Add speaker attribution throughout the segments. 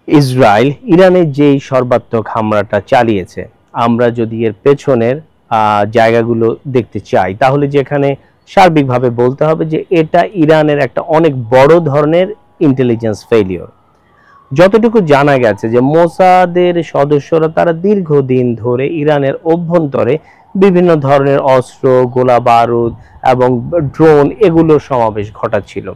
Speaker 1: Israel ইরানে যেই সর্বাত্মক হামলাটা চালিয়েছে, আমরা যদি এর পেছনের জায়গাগুলো দেখতে চাই, তাহলে যেখানে সার্বিকভাবে বলতে হবে যে এটা ইরানের একটা অনেক বড় ধরনের ইন্টেলিজেন্স ফেলিওর। যতটুকু জানা গেছে যে মোসাদের সদস্যরা তারা দীর্ঘদিন ধরে ইরানের অভ্যন্তরে বিভিন্ন ধরনের অস্ত্র, গোলা বারুদ এবং ড্রোন এগুলোর সমাবেশ ঘটাচ্ছিল।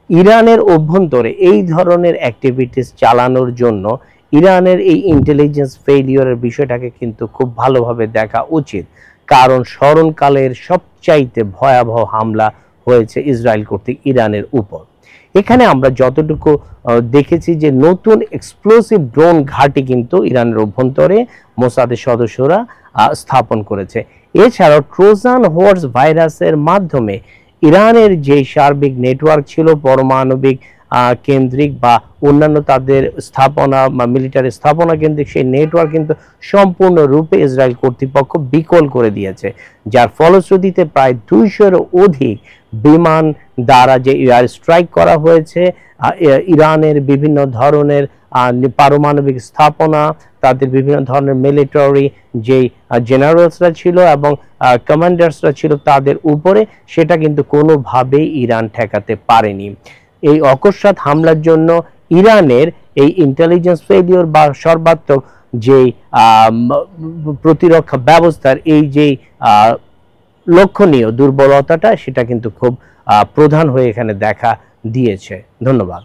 Speaker 1: ইরানের অভ্যন্তরে এই ধরনের অ্যাক্টিভিটিস চালানোর জন্য ইরানের এই ইন্টেলিজেন্স ফেলিওরের বিষয়টাকে কিন্তু খুব ভালোভাবে দেখা উচিত, কারণ স্মরণকালের সবচাইতে ভয়াবহ হামলা হয়েছে ইসরায়েল কর্তৃক ইরানের উপর। এখানে আমরা যতটুকু দেখেছি যে নতুন এক্সপ্লোসিভ ড্রোন ঘাঁটি কিন্তু ইরানের অভ্যন্তরে মোসাদের সদস্যরা স্থাপন করেছে। এছাড়াও ট্রোজান হর্স ভাইরাসের মাধ্যমে ইরানের যে সার্বিক নেটওয়ার্ক ছিল পারমাণবিক কেন্দ্রিক বা অন্যান্য তাদের স্থাপনা বা মিলিটারি স্থাপনা কেন্দ্রিক, সেই নেটওয়ার্ক কিন্তু সম্পূর্ণরূপে ইসরায়েল কর্তৃপক্ষ বিকল করে দিয়েছে, যার ফলশ্রুতিতে প্রায় 200-এরও অধিক বিমান দ্বারা যে এয়ার স্ট্রাইক করা হয়েছে ইরানের বিভিন্ন ধরনের পারমাণবিক স্থাপনা, তাদের বিভিন্ন ধরনের মিলিটারি যেই জেনারেলসরা ছিল এবং কমান্ডার্সরা ছিল তাদের উপরে, সেটা কিন্তু কোনোভাবেই ইরান ঠেকাতে পারেনি। এই অকস্মাৎ হামলার জন্য ইরানের এই ইন্টেলিজেন্স ফেলিওর বা সর্বাত্মক যেই প্রতিরক্ষা ব্যবস্থার এই যেই লক্ষণীয় দুর্বলতাটা, সেটা কিন্তু খুব প্রধান হয়ে এখানে দেখা দিয়েছে। ধন্যবাদ।